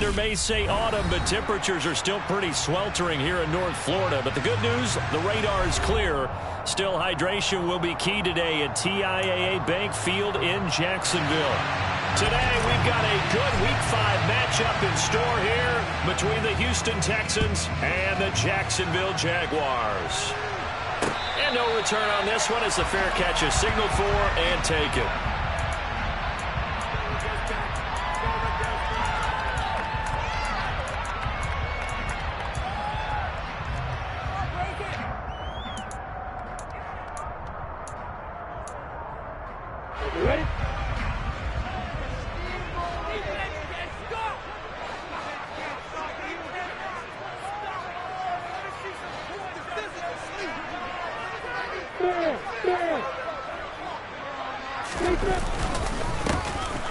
calendar may say autumn, but temperatures are still pretty sweltering here in North Florida. But the good news, the radar is clear. Still, hydration will be key today at TIAA Bank Field in Jacksonville. Today, we've got a good Week 5 matchup in store here between the Houston Texans and the Jacksonville Jaguars. And no return on this one as the fair catch is signaled for and taken.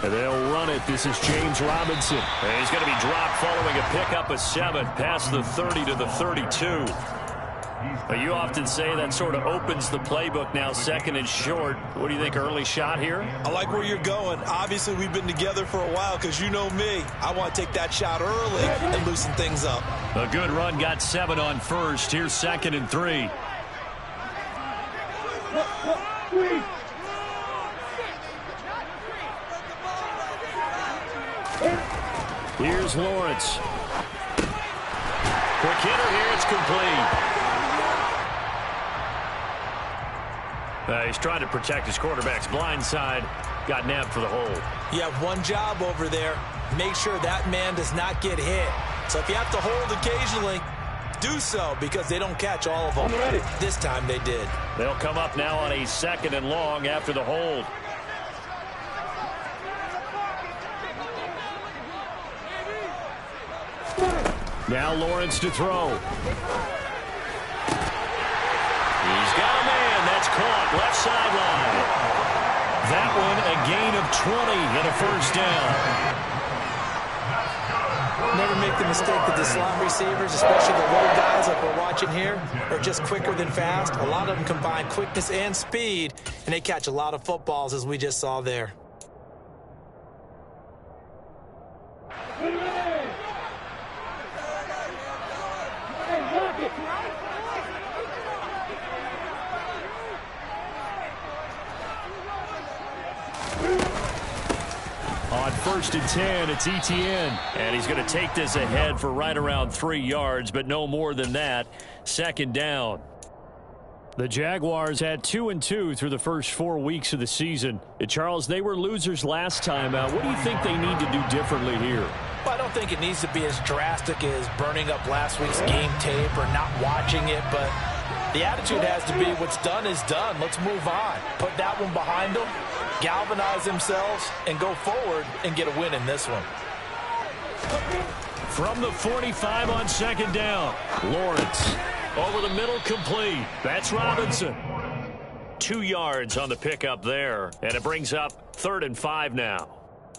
And they'll run it. This is James Robinson. And he's going to be dropped following a pickup of 7 past the 30 to the 32. But you often say that sort of opens the playbook now, second and short. What do you think, early shot here? I like where you're going. Obviously, we've been together for a while because you know me. I want to take that shot early and loosen things up. A good run got 7 on first. Here's second and 3. Here's Lawrence. Quick hitter here. It's complete. He's trying to protect his quarterback's blind side. Got nabbed for the hold. You have one job over there. Make sure that man does not get hit. So if you have to hold occasionally, do so because they don't catch all of them. This time they did. They'll come up now on a second and long after the hold. Now Lawrence to throw. He's got a man. That's caught. Left sideline. That one a gain of 20 and a first down. Never make the mistake that the slot receivers, especially the little guys like we're watching here, are just quicker than fast. A lot of them combine quickness and speed, and they catch a lot of footballs as we just saw there. On 1st and 10, it's Etienne. And he's going to take this ahead for right around 3 yards, but no more than that. Second down. The Jaguars had 2-2 through the first 4 weeks of the season. Charles, they were losers last time out. What do you think they need to do differently here? Well, I don't think it needs to be as drastic as burning up last week's game tape or not watching it, but the attitude has to be what's done is done. Let's move on. Put that one behind them, galvanize themselves, and go forward and get a win in this one. From the 45 on second down, Lawrence over the middle, complete. That's Robinson. 2 yards on the pickup there, and it brings up 3rd and 5 now.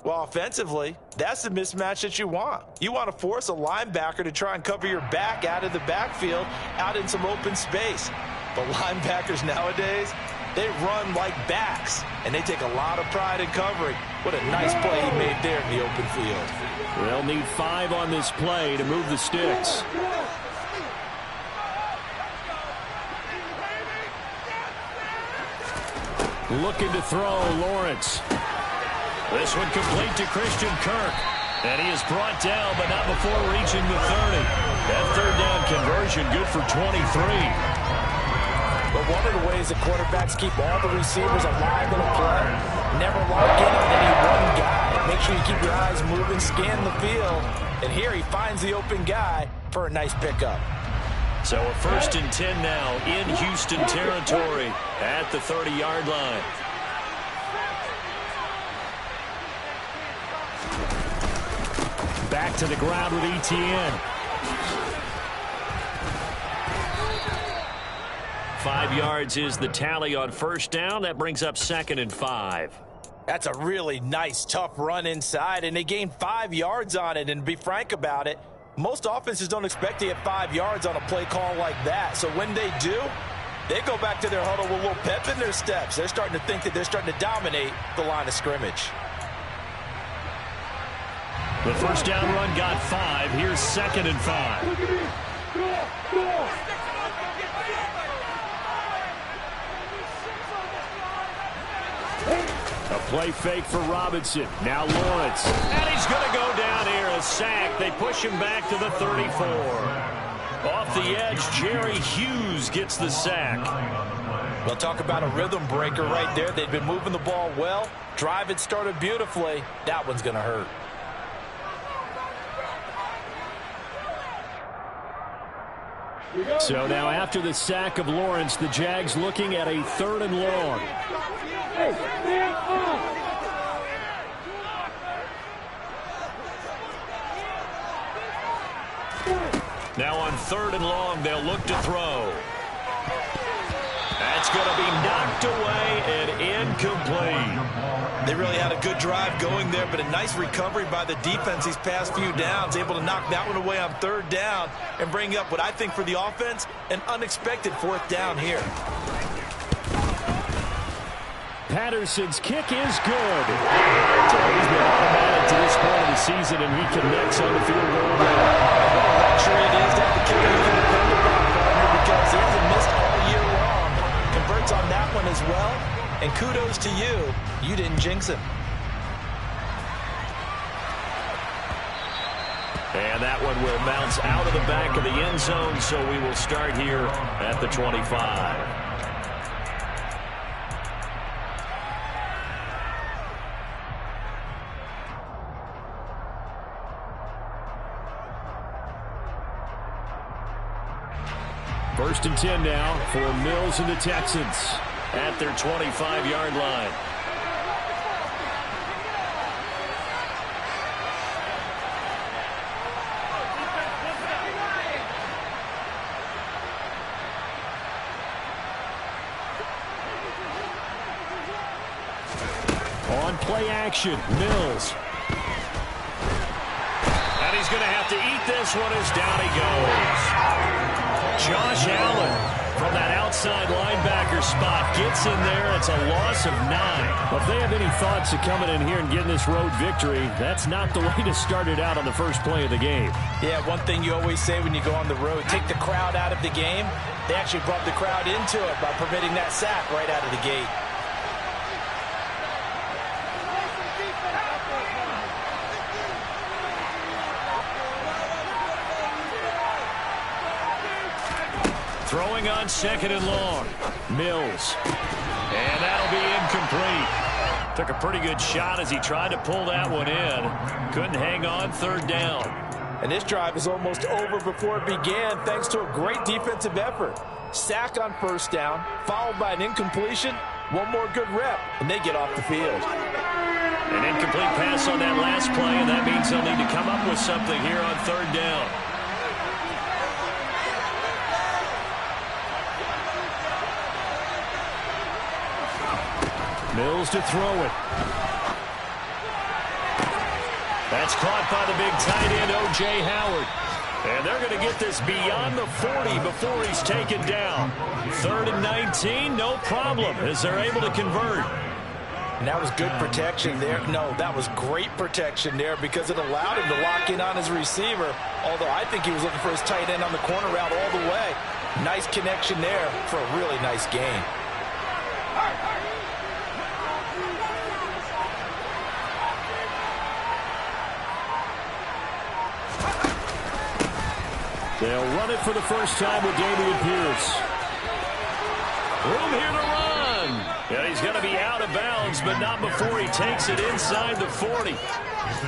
Well, offensively, that's the mismatch that you want. You want to force a linebacker to try and cover your back out of the backfield, out in some open space. But linebackers nowadays, they run like backs, and they take a lot of pride in covering. What a nice play he made there in the open field. They'll need 5 on this play to move the sticks. Looking to throw, Lawrence. This one complete to Christian Kirk. And he is brought down, but not before reaching the 30. That 3rd down conversion good for 23. But one of the ways that quarterbacks keep all the receivers alive in a play, never lock in on any one guy. Make sure you keep your eyes moving, scan the field. And here he finds the open guy for a nice pickup. So a 1st and 10 now in Houston territory at the 30-yard line. Back to the ground with Etienne. 5 yards is the tally on 1st down. That brings up 2nd and 5. That's a really nice, tough run inside, and they gained 5 yards on it. And to be frank about it, most offenses don't expect to get 5 yards on a play call like that. So when they do, they go back to their huddle with a little pep in their steps. They're starting to think that they're starting to dominate the line of scrimmage. The first down run got 5. Here's 2nd and 5. A play fake for Robinson. Now Lawrence. And he's going to go down here. A sack. They push him back to the 34. Off the edge, Jerry Hughes gets the sack. Well, talk about a rhythm breaker right there. They've been moving the ball well. Drive had started beautifully. That one's going to hurt. So now after the sack of Lawrence, the Jags looking at a 3rd and long. Now on 3rd and long, they'll look to throw. That's going to be knocked away and incomplete. They really had a good drive going there, but a nice recovery by the defense these past few downs, able to knock that one away on 3rd down and bring up what I think for the offense, an unexpected 4th down here. Patterson's kick is good. So he's been automatic to this point of the season, and he connects on the field goal. What a luxury it is to have the kicker you can depend upon, partner, because he hasn't missed all year long. Converts on that one as well, and kudos to you. You didn't jinx him. And that one will bounce out of the back of the end zone, so we will start here at the 25. First and 10 now for Mills and the Texans at their 25-yard line. On play action, Mills. And he's going to have to eat this one as down he goes. Josh Allen from that outside linebacker spot gets in there. It's a loss of 9. Well, if they have any thoughts of coming in here and getting this road victory, that's not the way to start it out on the first play of the game. Yeah, one thing you always say when you go on the road, take the crowd out of the game. They actually brought the crowd into it by permitting that sack right out of the gate. Throwing on 2nd and long. Mills. And that'll be incomplete. Took a pretty good shot as he tried to pull that one in. Couldn't hang on 3rd down. And this drive is almost over before it began thanks to a great defensive effort. Sack on 1st down, followed by an incompletion. One more good rep, and they get off the field. An incomplete pass on that last play, and that means they'll need to come up with something here on 3rd down. Mills to throw it. That's caught by the big tight end, O.J. Howard. And they're going to get this beyond the 40 before he's taken down. 3rd and 19, no problem, as they're able to convert. And that was good protection there. No, that was great protection there because it allowed him to lock in on his receiver, although I think he was looking for his tight end on the corner route all the way. Nice connection there for a really nice gain. They'll run it for the first time with Dameon Pierce. Room here to run. Yeah, he's going to be out of bounds, but not before he takes it inside the 40.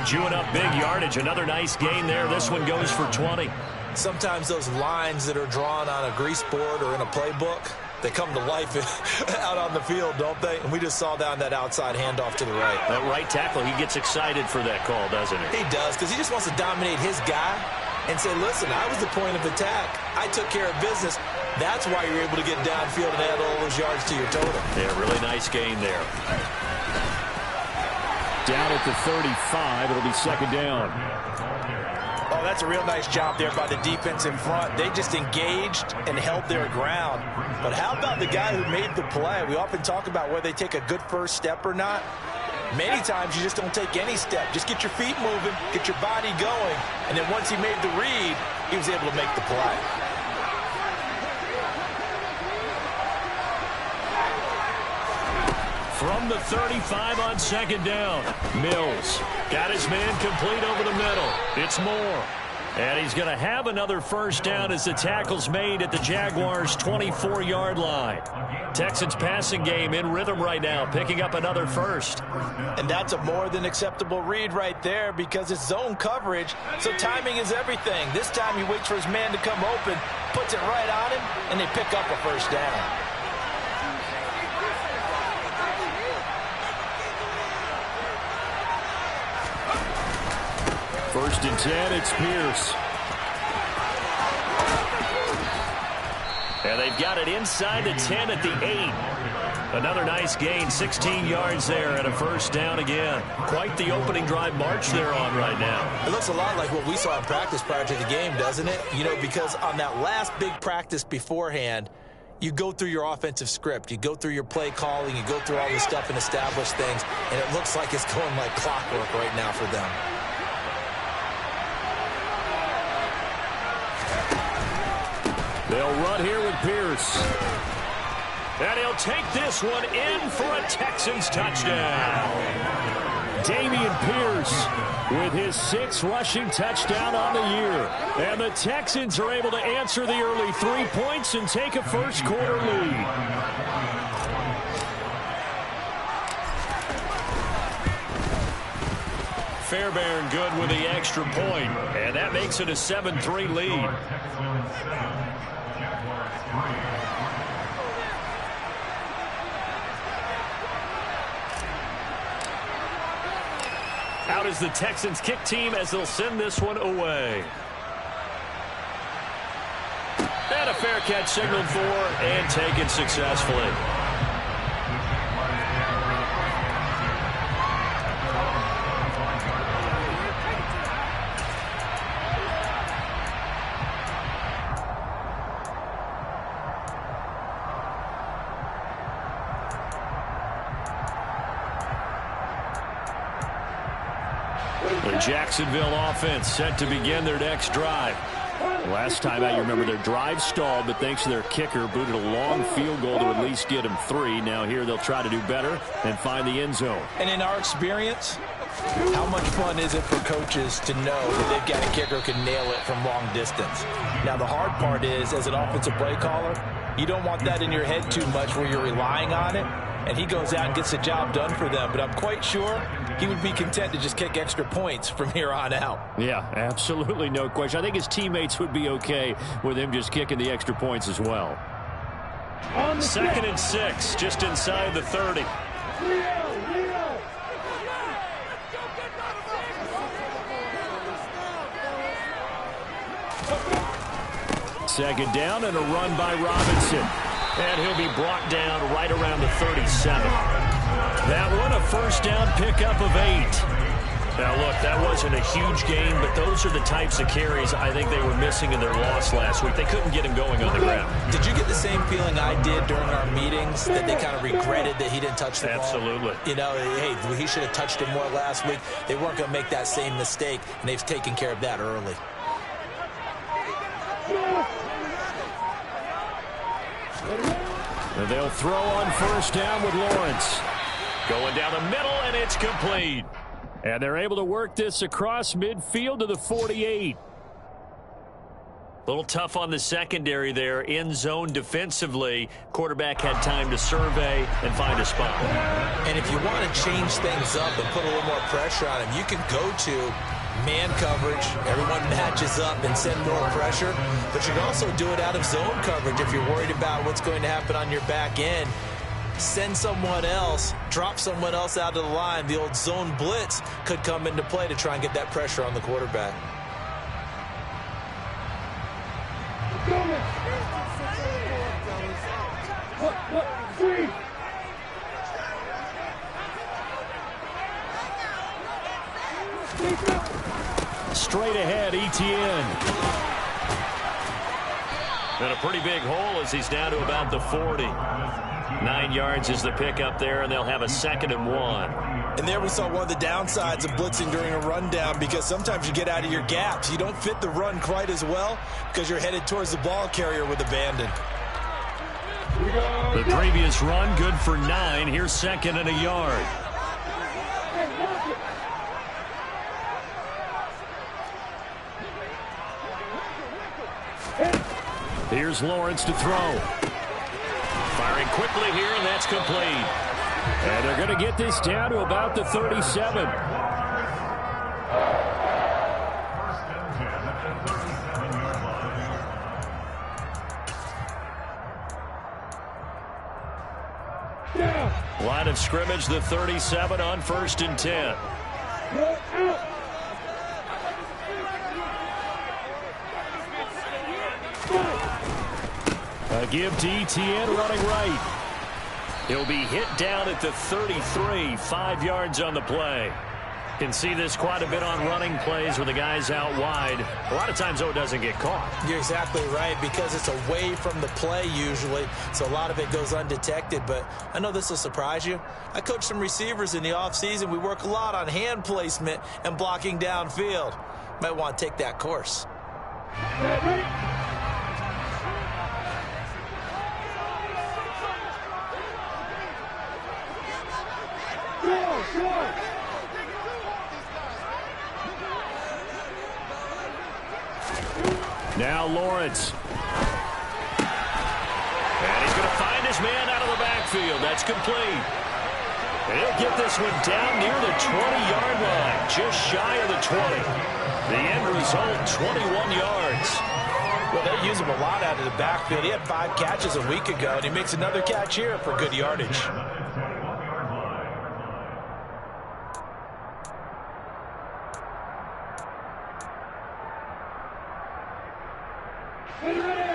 Chewing up big yardage. Another nice gain there. This one goes for 20. Sometimes those lines that are drawn on a grease board or in a playbook, they come to life out on the field, don't they? And we just saw down that outside handoff to the right. That right tackle, he gets excited for that call, doesn't he? He does, because he just wants to dominate his guy and say, listen, I was the point of attack. I took care of business. That's why you're able to get downfield and add all those yards to your total. Yeah, really nice gain there. Down at the 35, it'll be 2nd down. Oh, that's a real nice job there by the defense in front. They just engaged and held their ground. But how about the guy who made the play? We often talk about whether they take a good first step or not. Many times you just don't take any step. Just get your feet moving, get your body going, and then once he made the read, he was able to make the play. From the 35 on second down, Mills got his man complete over the middle. It's Moore. And he's going to have another first down as the tackle's made at the Jaguars' 24-yard line. Texans passing game in rhythm right now, picking up another first. And that's a more than acceptable read right there because it's zone coverage, so timing is everything. This time he waits for his man to come open, puts it right on him, and they pick up a first down. First and 10, it's Pierce. And they've got it inside the 10 at the 8. Another nice gain, 16 yards there and a first down again. Quite the opening drive march they're on right now. It looks a lot like what we saw in practice prior to the game, doesn't it? You know, because on that last big practice beforehand, you go through your offensive script. You go through your play calling. You go through all this stuff and establish things. And it looks like it's going like clockwork right now for them. They'll run here with Pierce. And he'll take this one in for a Texans touchdown. Dameon Pierce with his 6th rushing touchdown on the year. And the Texans are able to answer the early 3 points and take a first quarter lead. Fairbairn good with the extra point. And that makes it a 7-3 lead. Out is the Texans kick team as they'll send this one away. And a fair catch signaled for and taken successfully. The Jacksonville offense set to begin their next drive. Last time out, you remember their drive stalled, but thanks to their kicker, booted a long field goal to at least get them 3. Now here they'll try to do better and find the end zone. And in our experience, how much fun is it for coaches to know that they've got a kicker who can nail it from long distance? Now the hard part is, as an offensive play caller, you don't want that in your head too much where you're relying on it. And he goes out and gets the job done for them. But I'm quite sure he would be content to just kick extra points from here on out. Yeah, absolutely no question. I think his teammates would be okay with him just kicking the extra points as well. 2nd and 6, just inside the 30. Second down and a run by Robinson. And he'll be brought down right around the 37. That one a first down pickup of 8. Now, look, that wasn't a huge gain, but those are the types of carries I think they were missing in their loss last week. They couldn't get him going on the ground. Did you get the same feeling I did during our meetings, that they kind of regretted that he didn't touch the ball? Absolutely. You know, hey, he should have touched it more last week. They weren't going to make that same mistake, and they've taken care of that early. And they'll throw on first down with Lawrence. Going down the middle, and it's complete. And they're able to work this across midfield to the 48. A little tough on the secondary there. In zone defensively. Quarterback had time to survey and find a spot. And if you want to change things up and put a little more pressure on him, you can go to man coverage. Everyone matches up and send more pressure. But you can also do it out of zone coverage if you're worried about what's going to happen on your back end. Send someone else, drop someone else out of the line. The old zone blitz could come into play to try and get that pressure on the quarterback. Straight ahead, Etienne. And a pretty big hole as he's down to about the 40. 9 yards is the pickup there, and they'll have a 2nd and 1. And there we saw one of the downsides of blitzing during a rundown, because sometimes you get out of your gaps. You don't fit the run quite as well because you're headed towards the ball carrier with abandon. The previous run, good for 9. Here's 2nd and a yard. Here's Lawrence to throw. Firing quickly here, and that's complete. And they're going to get this down to about the 37. Line of scrimmage, the 37 on 1st and 10. A give to Etienne running right. He'll be hit down at the 33, 5 yards on the play. Can see this quite a bit on running plays where the guy's out wide. A lot of times, though, it doesn't get caught. You're exactly right, because it's away from the play usually, so a lot of it goes undetected. But I know this will surprise you. I coach some receivers in the offseason. We work a lot on hand placement and blocking downfield. Might want to take that course. Now Lawrence. And he's going to find his man out of the backfield. That's complete. And he'll get this one down near the 20-yard line, just shy of the 20. The end result, 21 yards. Well, they use him a lot out of the backfield. He had 5 catches a week ago, and he makes another catch here for good yardage.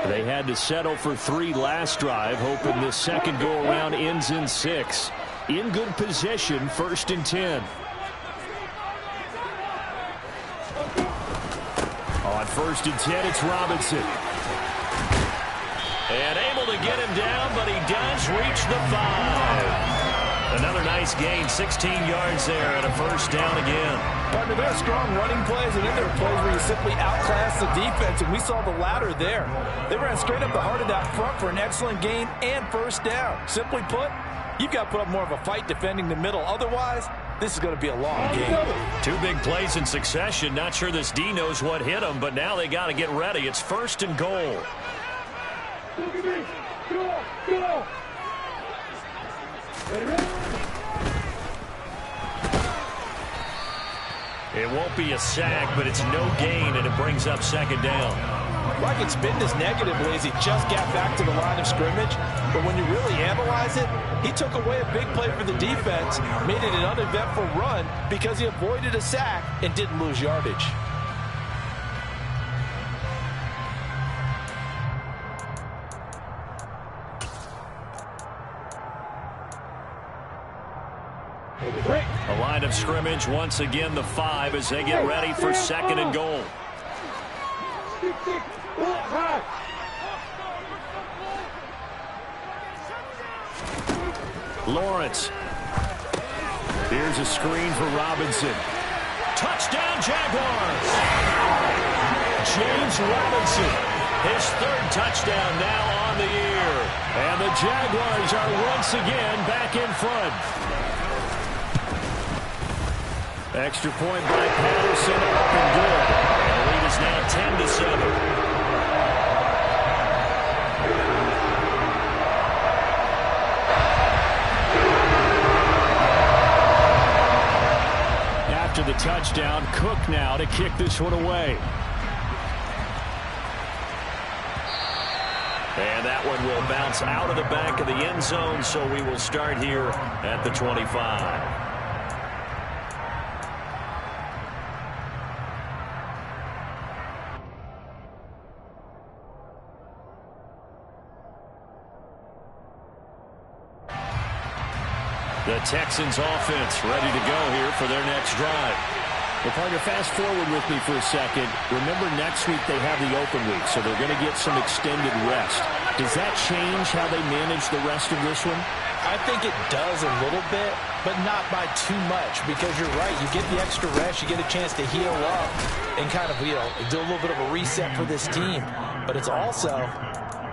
They had to settle for 3 last drive, hoping this second go-around ends in 6. In good position, 1st and 10. On 1st and 10, it's Robinson. And able to get him down, but he does reach the 5. Another nice gain, 16 yards there, and a 1st down again. Partner, there are strong running plays, and then there are plays where you simply outclass the defense, and we saw the latter there. They ran straight up the heart of that front for an excellent gain and 1st down. Simply put, you've got to put up more of a fight defending the middle. Otherwise, this is going to be a long game. 2 big plays in succession. Not sure this D knows what hit him, but now they got to get ready. It's 1st and goal. It won't be a sack, but it's no gain, and it brings up 2nd down. Like it's been this negatively as he just got back to the line of scrimmage, but when you really analyze it, he took away a big play for the defense, made it an uneventful run because he avoided a sack and didn't lose yardage. A line of scrimmage, once again the 5 as they get ready for 2nd and goal. Lawrence. Here's a screen for Robinson. Touchdown Jaguars! James Robinson, his 3rd touchdown now on the year. And the Jaguars are once again back in front. Extra point by Patterson, up and good. And the lead is now 10-7. After the touchdown, Cook now to kick this one away. And that one will bounce out of the back of the end zone, so we will start here at the 25. The Texans offense ready to go here for their next drive. Well, partner, fast forward with me for a second. Remember, next week they have the open week, so they're going to get some extended rest. Does that change how they manage the rest of this one? I think it does a little bit, but not by too much, because you're right. You get the extra rest. You get a chance to heal up and kind of, do a little bit of a reset for this team. But it's also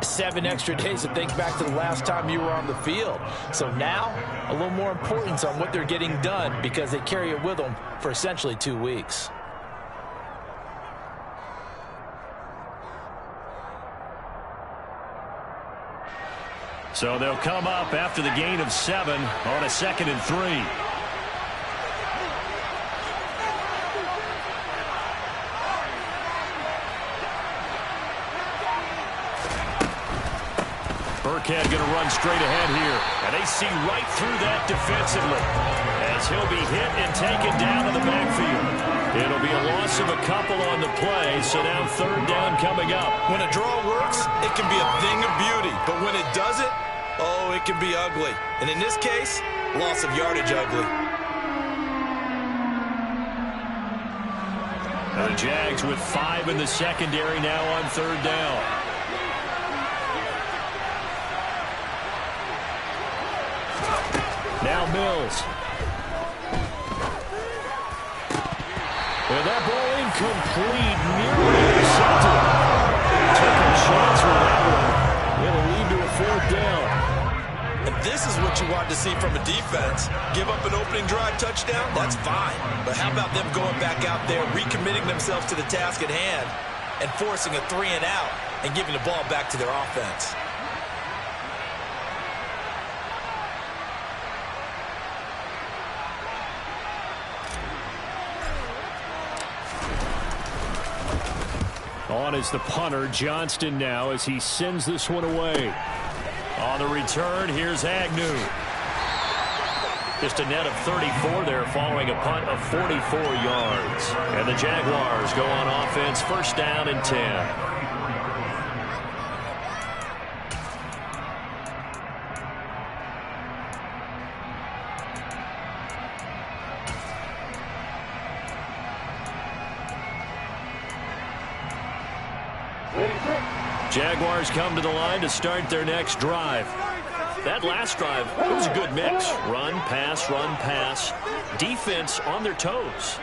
7 extra days to think back to the last time you were on the field. So now, a little more importance on what they're getting done, because they carry it with them for essentially 2 weeks. So they'll come up after the gain of 7 on a 2nd and 3. Burkhead going to run straight ahead here. And they see right through that defensively as he'll be hit and taken down to the backfield. It'll be a loss of a couple on the play, so now 3rd down coming up. When a draw works, it can be a thing of beauty. But when it doesn't, oh, it can be ugly. And in this case, loss of yardage ugly. The Jags with 5 in the secondary now on 3rd down. Now Mills. And that ball incomplete, nearly intercepted. Took a chance with that one. It'll lead to a 4th down. And this is what you want to see from a defense. Give up an opening drive touchdown, that's fine. But how about them going back out there, recommitting themselves to the task at hand, and forcing a 3 and out, and giving the ball back to their offense. On is the punter, Johnston now, as he sends this one away. On the return, here's Agnew. Just a net of 34 there following a punt of 44 yards. And the Jaguars go on offense, 1st down and 10. Jaguars come to the line to start their next drive. That last drive, it was a good mix. Run, pass. Defense on their toes.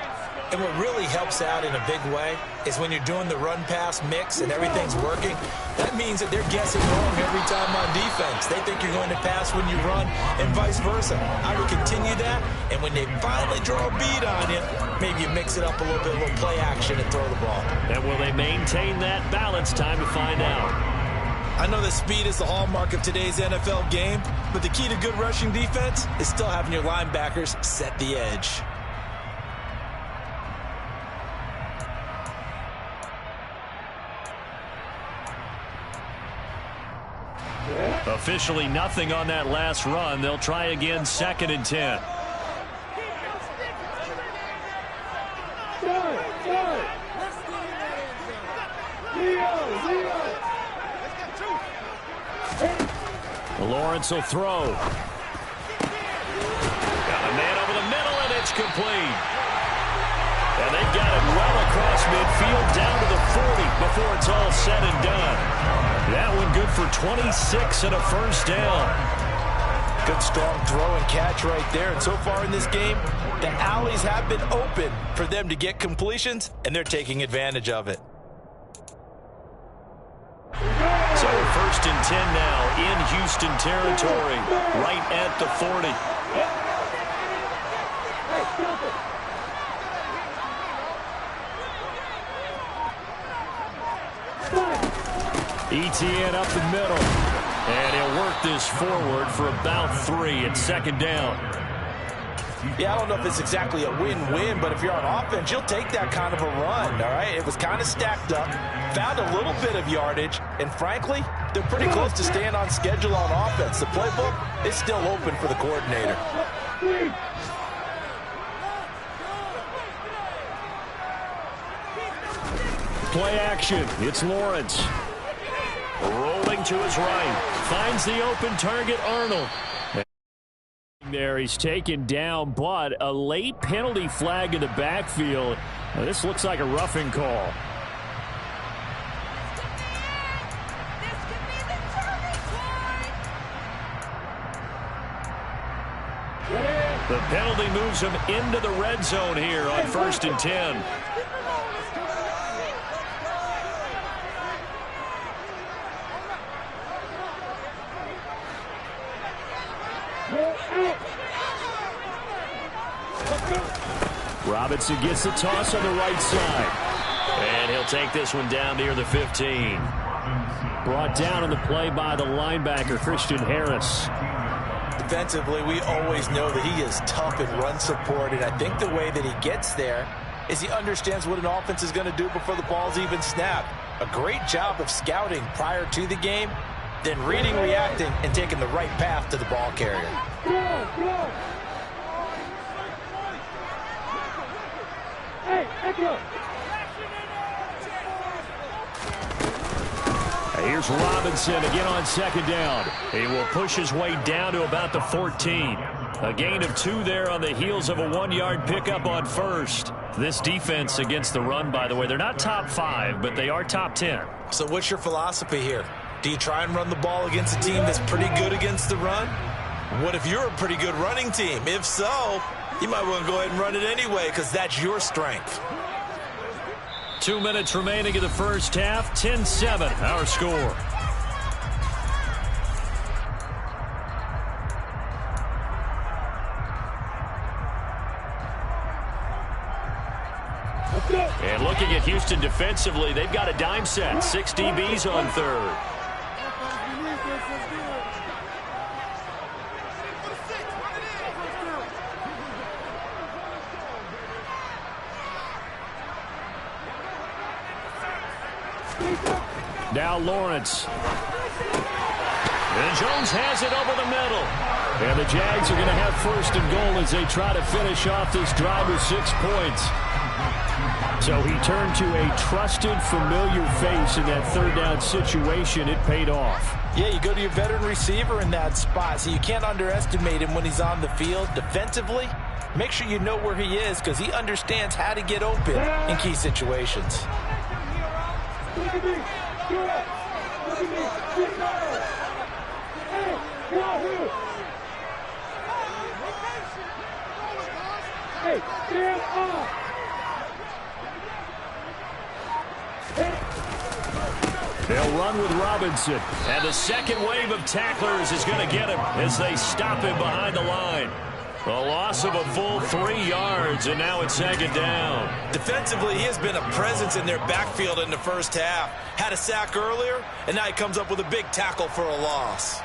And what really helps out in a big way is when you're doing the run-pass mix and everything's working, that means that they're guessing wrong every time on defense. They think you're going to pass when you run and vice versa. I would continue that, and when they finally draw a bead on you, maybe you mix it up a little bit, a little play action and throw the ball. And will they maintain that balance? Time to find out. I know that speed is the hallmark of today's NFL game, but the key to good rushing defense is still having your linebackers set the edge. Officially nothing on that last run. They'll try again, 2nd and 10. Lawrence will throw. Got a man over the middle, and it's complete. And they've got it well across midfield down to the 40 before it's all said and done. That one good for 26 and a 1st down. Good strong throw and catch right there. And so far in this game, the alleys have been open for them to get completions, and they're taking advantage of it. So 1st and 10 now in Houston territory, right at the 40. ETN up the middle, and he'll work this forward for about 3 at 2nd down. Yeah, I don't know if it's exactly a win-win, but if you're on offense, you'll take that kind of a run, all right? It was kind of stacked up, found a little bit of yardage, and frankly, they're pretty close to staying on schedule on offense. The playbook is still open for the coordinator. Play action. It's Lawrence. Rolling to his right. Finds the open target, Arnold. There, he's taken down, but a late penalty flag in the backfield. Now, this looks like a roughing call. The penalty moves him into the red zone here on 1st and 10. Robinson gets the toss on the right side. And he'll take this one down near the 15. Brought down on the play by the linebacker, Christian Harris. Defensively, we always know that he is tough in run support, and I think the way that he gets there is he understands what an offense is going to do before the ball's even snapped. A great job of scouting prior to the game, then reading, reacting, and taking the right path to the ball carrier. Here's Robinson again on 2nd down. He will push his way down to about the 14. A gain of 2 there on the heels of a 1-yard pickup on 1st. This defense against the run, by the way, they're not top 5, but they are top 10. So what's your philosophy here? Do you try and run the ball against a team that's pretty good against the run? What if you're a pretty good running team? If so, you might want to go ahead and run it anyway because that's your strength. 2 minutes remaining in the first half. 10-7, our score. And looking at Houston defensively, they've got a dime set. 6 DBs on 3rd. Now Lawrence. And Jones has it over the middle. And the Jags are going to have 1st and goal as they try to finish off this drive with 6 points. So he turned to a trusted, familiar face in that 3rd down situation. It paid off. Yeah, you go to your veteran receiver in that spot, so you can't underestimate him when he's on the field. Defensively, make sure you know where he is because he understands how to get open in key situations. They'll run with Robinson. And the second wave of tacklers is going to get him as they stop him behind the line. A loss of a full 3 yards, and now it's 2nd down. Defensively, he has been a presence in their backfield in the first half. Had a sack earlier, and now he comes up with a big tackle for a loss.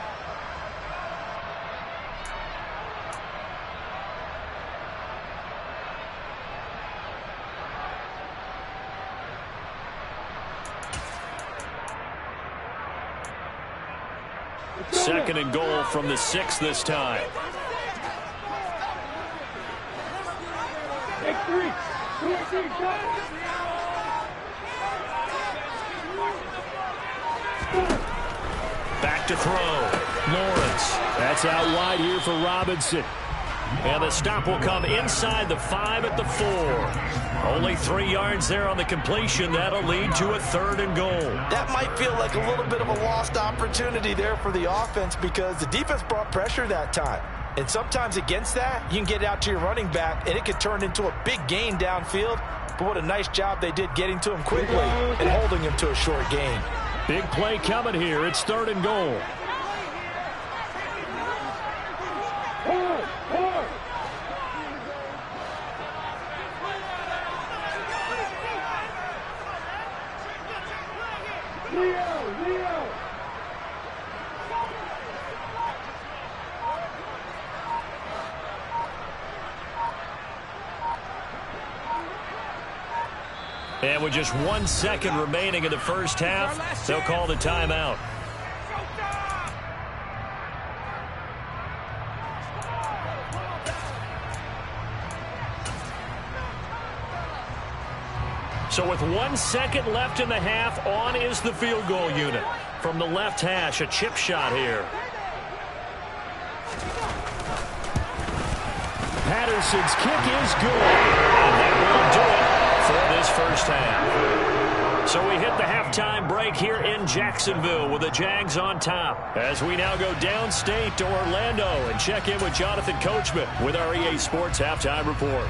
Second and goal from the 6 this time. Back to throw. Lawrence. That's out wide here for Robinson. And the stop will come inside the 5 at the 4. Only 3 yards there on the completion. That'll lead to a 3rd and goal. That might feel like a little bit of a lost opportunity there for the offense because the defense brought pressure that time. And sometimes against that, you can get out to your running back, and it could turn into a big gain downfield. But what a nice job they did getting to him quickly and holding him to a short gain. Big play coming here. It's 3rd and goal. And with just 1 second remaining in the first half, they'll call the timeout. So with 1 second left in the half, on is the field goal unit. From the left hash, a chip shot here. Patterson's kick is good. And that will do it for this first half. So we hit the halftime break here in Jacksonville with the Jags on top. As we now go downstate to Orlando and check in with Jonathan Coachman with our EA Sports Halftime Report.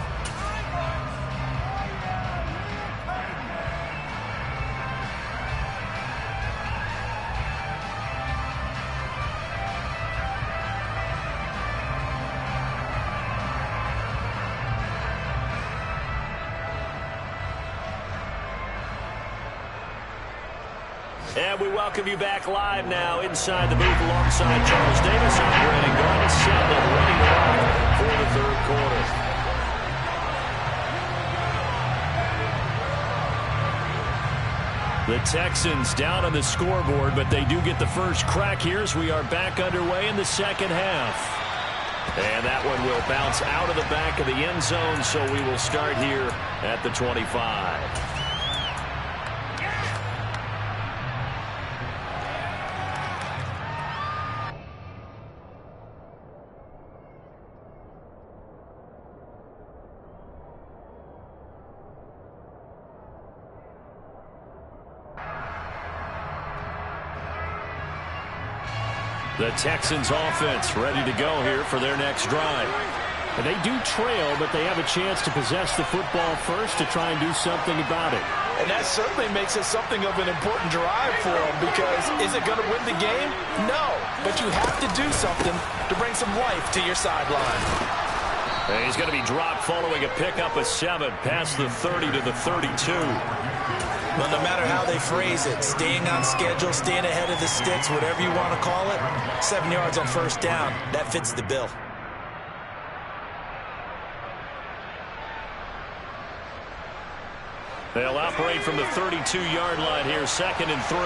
And we welcome you back live now inside the booth alongside Charles Davis. I'm Brandon Garden, settled, ready to rock for the third quarter. The Texans down on the scoreboard, but they do get the first crack here as we are back underway in the second half. And that one will bounce out of the back of the end zone, so we will start here at the 25. The Texans offense ready to go here for their next drive. And they do trail, but they have a chance to possess the football first to try and do something about it. And that certainly makes it something of an important drive for them, because is it going to win the game? No, but you have to do something to bring some life to your sideline. And he's going to be dropped following a pickup of 7 past the 30 to the 32. Well, no matter how they phrase it, staying on schedule, staying ahead of the sticks, whatever you want to call it, 7 yards on first down, that fits the bill. They'll operate from the 32-yard line here, 2nd and 3.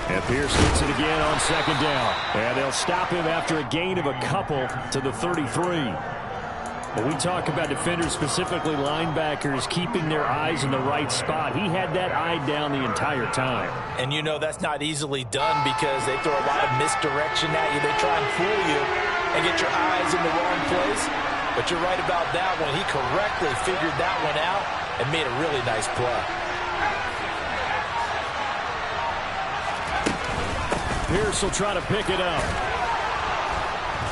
And Pierce gets it again on 2nd down. And they'll stop him after a gain of a couple to the 33. When we talk about defenders, specifically linebackers, keeping their eyes in the right spot, he had that eye down the entire time. And you know that's not easily done because they throw a lot of misdirection at you. They try and fool you and get your eyes in the wrong place. But you're right about that one. He correctly figured that one out and made a really nice play. Pierce will try to pick it up.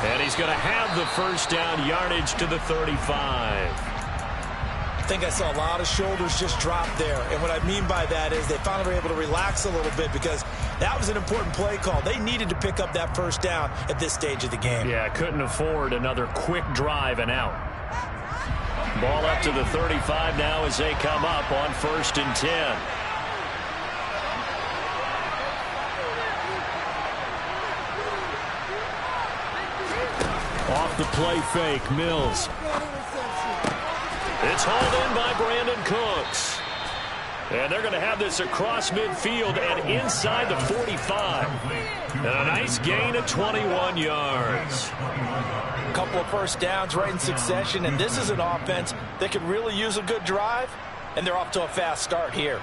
And he's going to have the first down, yardage to the 35. I think I saw a lot of shoulders just drop there. And what I mean by that is they finally were able to relax a little bit because that was an important play call. They needed to pick up that first down at this stage of the game. Yeah, couldn't afford another quick drive and out. Ball up to the 35 now as they come up on 1st and 10. Off the play fake, Mills. It's hauled in by Brandon Cooks. And they're going to have this across midfield and inside the 45. And a nice gain of 21 yards. A couple of first downs right in succession, and this is an offense that could really use a good drive, and they're off to a fast start here.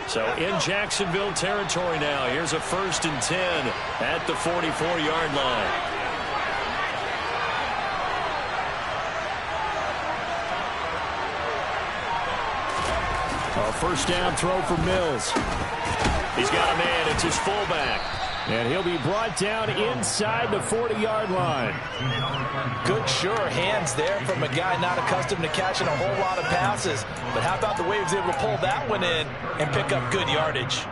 So in Jacksonville territory now. Here's a 1st and 10 at the 44-yard line. A first down throw for Mills. He's got a man. It's his fullback. And he'll be brought down inside the 40-yard line. Good, sure hands there from a guy not accustomed to catching a whole lot of passes. But how about the way he was able to pull that one in and pick up good yardage?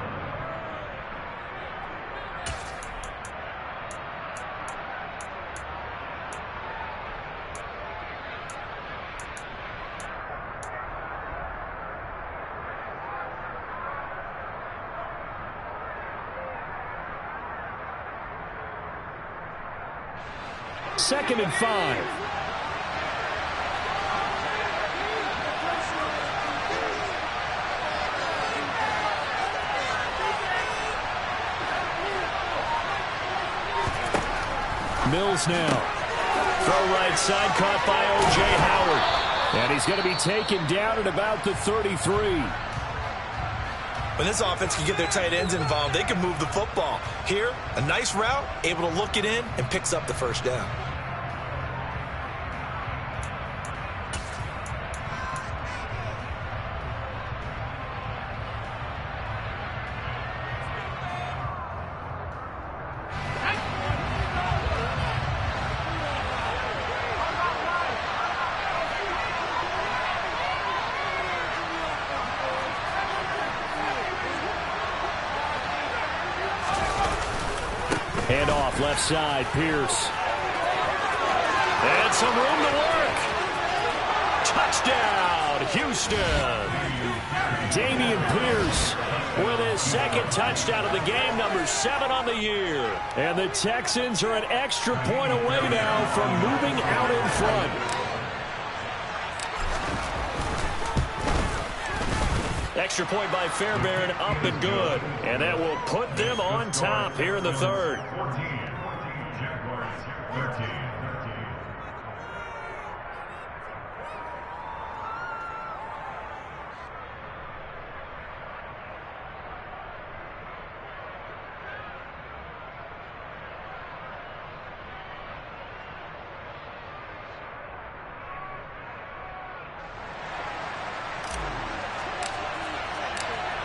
Second and 5. Mills now. Throw right side, caught by O.J. Howard. And he's going to be taken down at about the 33. When this offense can get their tight ends involved, they can move the football. Here, a nice route, able to look it in, and picks up the first down. Handoff left side, Pierce. And some room to work. Touchdown, Houston. Damian Pierce with his second touchdown of the game, number 7 on the year. And the Texans are an extra point away now from moving out in front. Extra point by Fairbairn, up and good. And that will put them on top here in the third.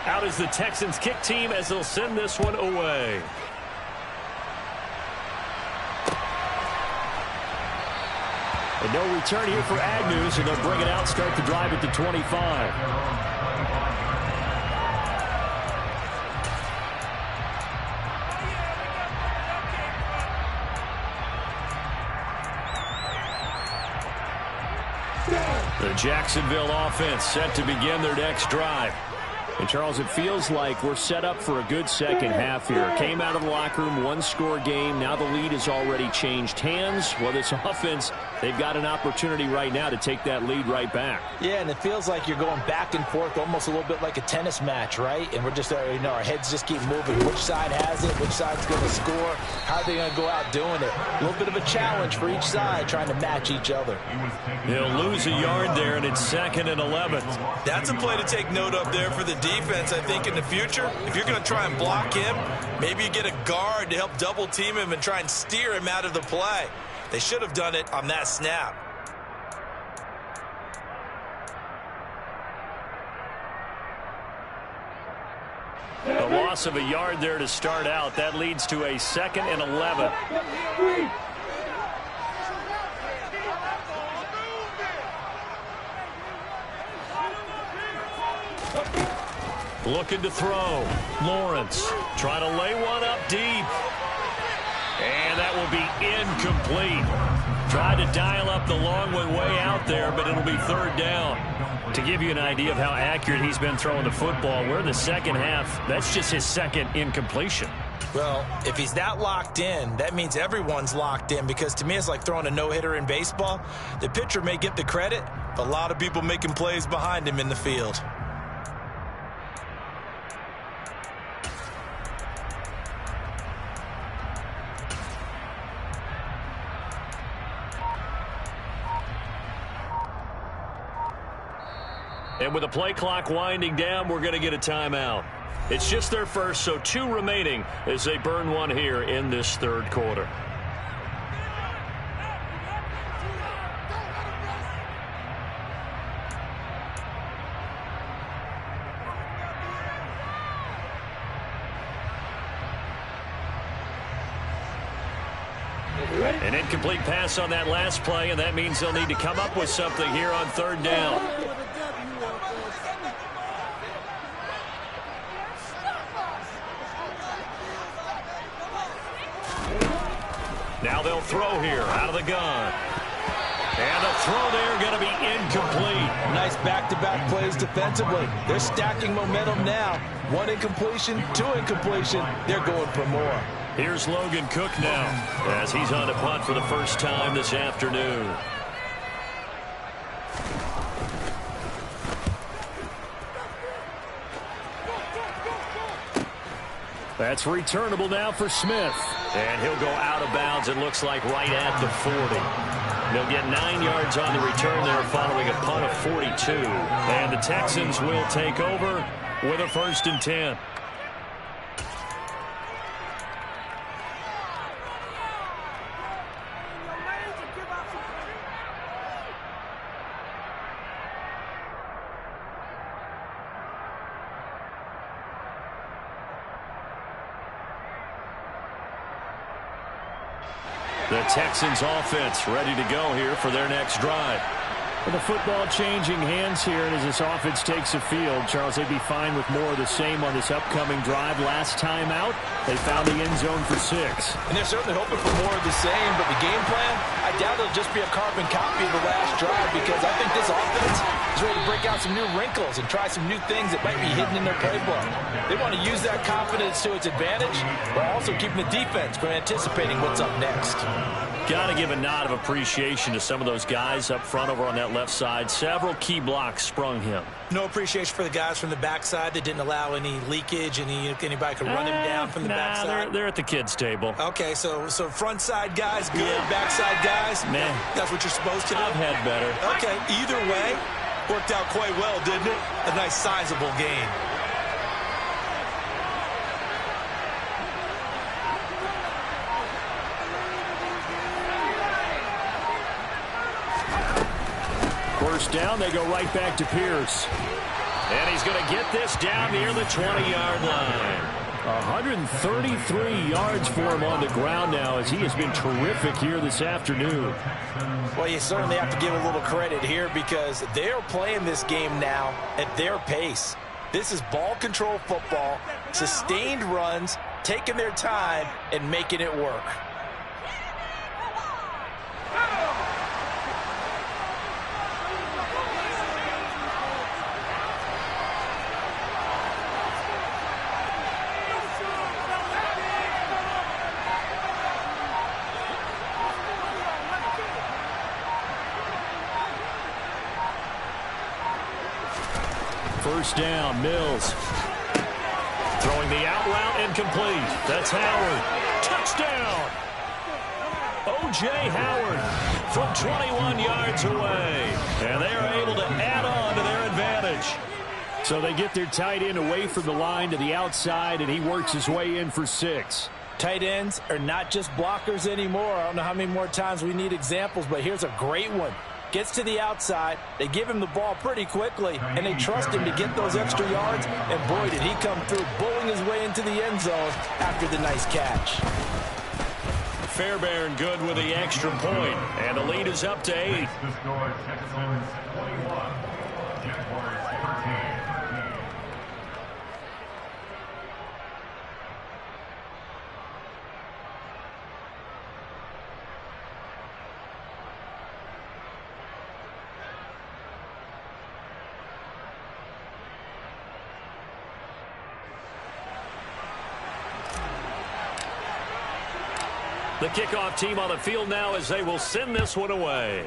Out is the Texans kick team as they'll send this one away. And no return here for Agnew, so they'll bring it out, start the drive at the 25. The Jacksonville offense set to begin their next drive. And, Charles, it feels like we're set up for a good second half here. Came out of the locker room, one-score game. Now the lead has already changed hands. Well, this offense, they've got an opportunity right now to take that lead right back. Yeah, and it feels like you're going back and forth, almost a little bit like a tennis match, right? And we're just, our heads just keep moving. Which side has it? Which side's going to score? How are they going to go out doing it? A little bit of a challenge for each side, trying to match each other. They'll lose a yard there, and it's 2nd and 11. That's a play to take note of there for the defense, I think, in the future. If you're going to try and block him, maybe you get a guard to help double team him and try and steer him out of the play. They should have done it on that snap. A loss of a yard there to start out. That leads to a 2nd and 11. Looking to throw. Lawrence trying to lay one up deep. And that will be incomplete. Tried to dial up the long one way out there, but it'll be 3rd down. To give you an idea of how accurate he's been throwing the football, we're in the second half. That's just his 2nd incompletion. Well, if he's that locked in, that means everyone's locked in, because to me it's like throwing a no-hitter in baseball. The pitcher may get the credit, but a lot of people making plays behind him in the field. And with the play clock winding down, we're going to get a timeout. It's just their first, so 2 remaining as they burn one here in this 3rd quarter. An incomplete pass on that last play, and that means they'll need to come up with something here on 3rd down. Now they'll throw here out of the gun. And the throw there going to be incomplete. Nice back-to-back plays defensively. They're stacking momentum now. 1 incompletion, 2 incompletion. They're going for more. Here's Logan Cook now as he's on to punt for the first time this afternoon. That's returnable now for Smith. And he'll go out of bounds, it looks like, right at the 40. They'll get 9 yards on the return there following a punt of 42. And the Texans will take over with a 1st and 10. The Texans offense ready to go here for their next drive. With the football changing hands here, and as this offense takes the field, Charles, they'd be fine with more of the same on this upcoming drive. Last time out, they found the end zone for 6. And they're certainly hoping for more of the same, but the game plan, I doubt it'll just be a carbon copy of the last drive, because I think this offense is ready to break out some new wrinkles and try some new things that might be hidden in their playbook. They want to use that confidence to its advantage, while also keeping the defense from anticipating what's up next. Got to give a nod of appreciation to some of those guys up front over on that left side. Several key blocks sprung him. No appreciation for the guys from the backside that didn't allow any leakage, anybody could run him down from the backside. They're at the kids' table. Okay, so front side guys good, backside guys, man, that's what you're supposed to do? I've had better. Okay, either way, worked out quite well, didn't it? A nice sizable gain. First down, they go right back to Pierce. And he's going to get this down near the 20-yard line. 133 yards for him on the ground now, as he has been terrific here this afternoon. Well, you certainly have to give a little credit here, because they're playing this game now at their pace. This is ball control football, sustained runs, taking their time and making it work. First down, Mills. Throwing the out route incomplete. That's Howard. Touchdown! O.J. Howard from 21 yards away. And they are able to add on to their advantage. So they get their tight end away from the line to the outside, and he works his way in for 6. Tight ends are not just blockers anymore. I don't know how many more times we need examples, but here's a great one. Gets to the outside, they give him the ball pretty quickly, and they trust him to get those extra yards, and boy, did he come through, bowling his way into the end zone after the nice catch. Fairbairn good with the extra point, and the lead is up to 8. The kickoff team on the field now, as they will send this one away.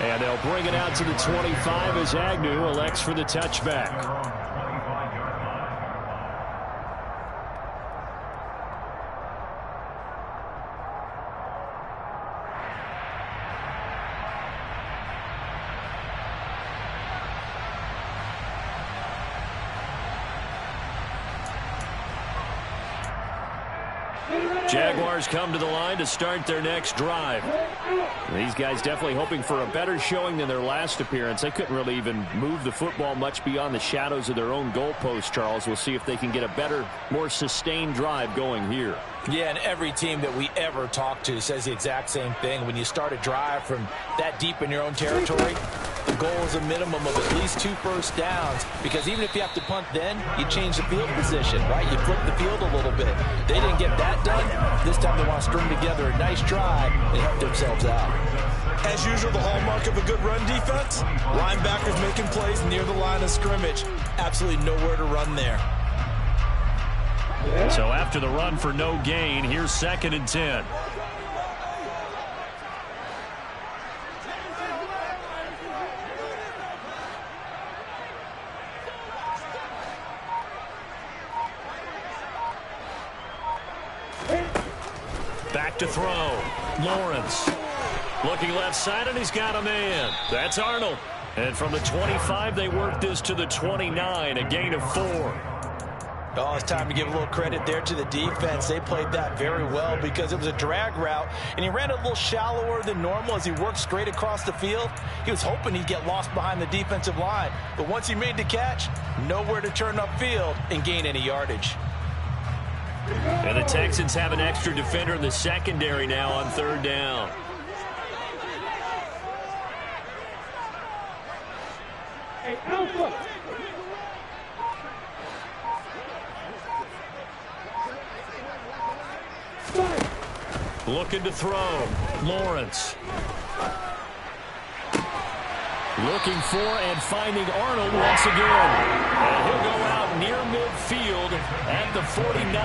And they'll bring it out to the 25 as Agnew elects for the touchback. Jaguars come to the line to start their next drive. These guys definitely hoping for a better showing than their last appearance. They couldn't really even move the football much beyond the shadows of their own goalpost, Charles. We'll see if they can get a better, more sustained drive going here. Yeah, and every team that we ever talk to says the exact same thing. When you start a drive from that deep in your own territory, the goal is a minimum of at least 2 first downs, because even if you have to punt then, you change the field position, right? You flip the field a little bit. They didn't get that done. This time they want to string together a nice drive and help themselves out. As usual, the hallmark of a good run defense, linebackers making plays near the line of scrimmage. Absolutely nowhere to run there. So after the run for no gain, here's 2nd and 10. Back to throw. Lawrence. Looking left side, and he's got a man. That's Arnold. And from the 25, they work this to the 29, a gain of 4. Oh, it's time to give a little credit there to the defense. They played that very well because it was a drag route, and he ran a little shallower than normal as he worked straight across the field. He was hoping he'd get lost behind the defensive line, but once he made the catch, nowhere to turn upfield and gain any yardage. And the Texans have an extra defender in the secondary now on 3rd down. Hey, Alpha! Looking to throw. Lawrence. Looking for and finding Arnold once again. And he'll go out near midfield at the 49.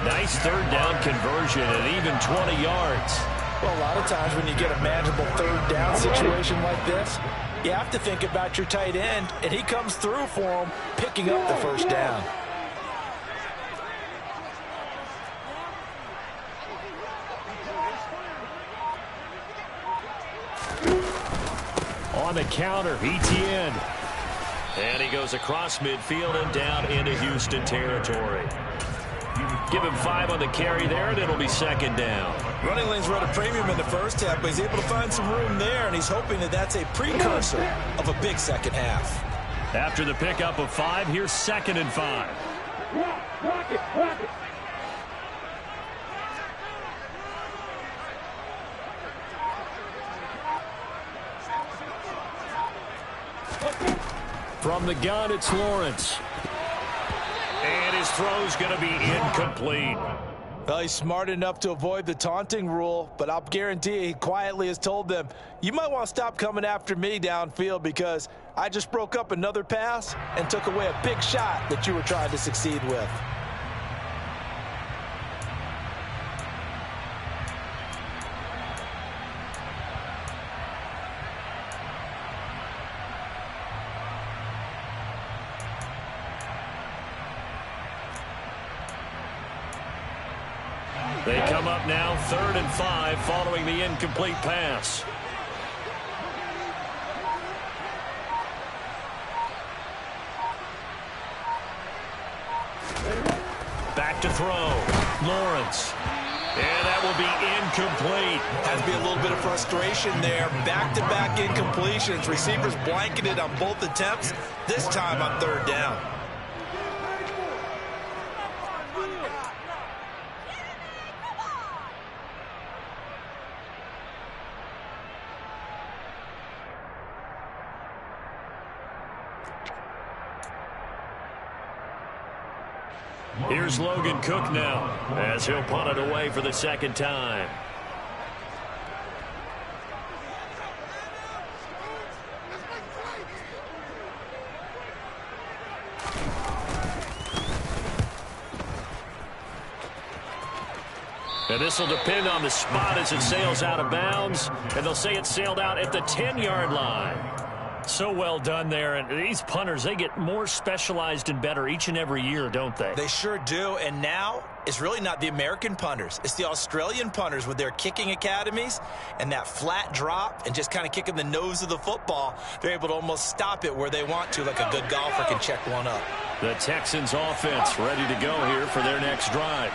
Nice 3rd down conversion and even 20 yards. Well, a lot of times when you get a manageable 3rd down situation like this, you have to think about your tight end, and he comes through for him, picking up the 1st down. On the counter, ETN. And he goes across midfield and down into Houston territory. Give him 5 on the carry there, and it'll be 2nd down. Running lanes were at a premium in the first half, but he's able to find some room there, and he's hoping that that's a precursor of a big second half. After the pickup of 5, here's 2nd and 5. Rock it! From the gun, it's Lawrence. And his throw's going to be incomplete. Well, he's smart enough to avoid the taunting rule, but I'll guarantee he quietly has told them, you might want to stop coming after me downfield because I just broke up another pass and took away a big shot that you were trying to succeed with. They come up now 3rd and 5 following the incomplete pass. Back to throw. Lawrence. And that will be incomplete. Has to be a little bit of frustration there. Back-to-back incompletions. Receivers blanketed on both attempts, this time on 3rd down. Here's Logan Cook now as he'll punt it away for the 2nd time. And this will depend on the spot as it sails out of bounds. And they'll say it sailed out at the 10-yard line. So well done there. And these punters, they get more specialized and better each and every year, don't they? They sure do. And now it's really not the American punters. It's the Australian punters with their kicking academies and that flat drop and just kind of kicking the nose of the football. They're able to almost stop it where they want to, like a good golfer can check one up. The Texans offense ready to go here for their next drive.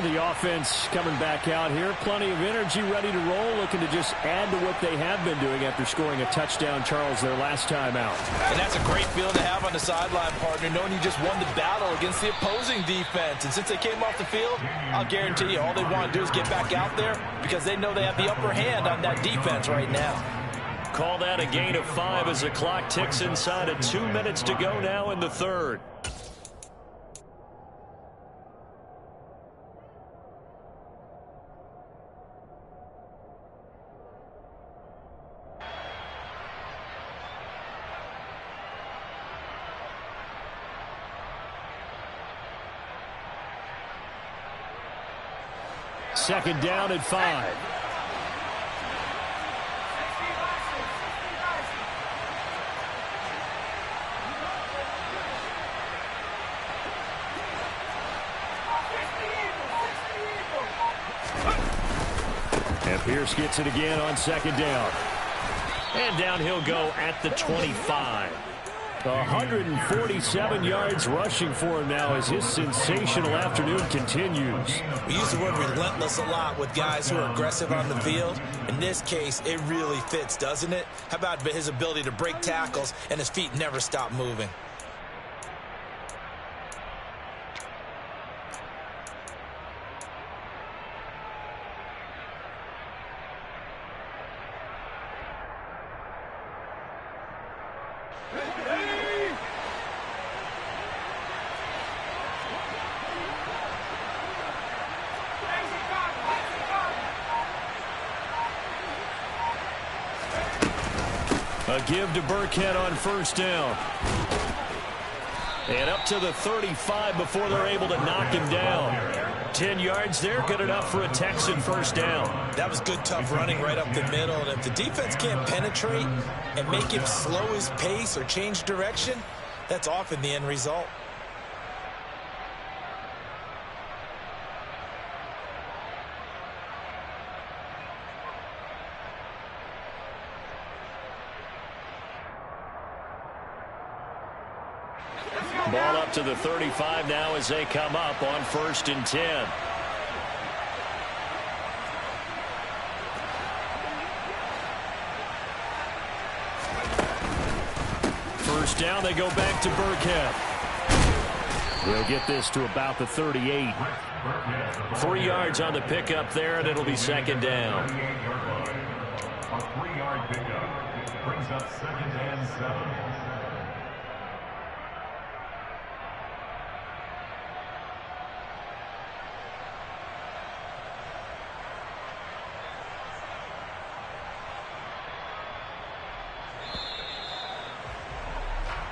The offense coming back out here. Plenty of energy, ready to roll, looking to just add to what they have been doing after scoring a touchdown, Charles, their last time out. And that's a great feeling to have on the sideline, partner, knowing you just won the battle against the opposing defense. And since they came off the field, I'll guarantee you all they want to do is get back out there because they know they have the upper hand on that defense right now. Call that a gain of 5 as the clock ticks inside of 2 minutes to go now in the 3rd. Second down at 5. And Pierce gets it again on second down. And down he'll go at the 25. 147 yards rushing for him now as his sensational afternoon continues. We use the word relentless a lot with guys who are aggressive on the field. In this case, it really fits, doesn't it? How about his ability to break tackles and his feet never stop moving? A give to Burkhead on first down. And up to the 35 before they're able to knock him down. 10 yards there, good enough for a Texan first down. That was good, tough running right up the middle. And if the defense can't penetrate and make him slow his pace or change direction, that's often the end result. Ball up to the 35 now as they come up on 1st and 10. First down, they go back to Burkhead. They'll get this to about the 38. 3 yards on the pickup there, and it'll be second down. A 3-yard pickup brings up 2nd and 7.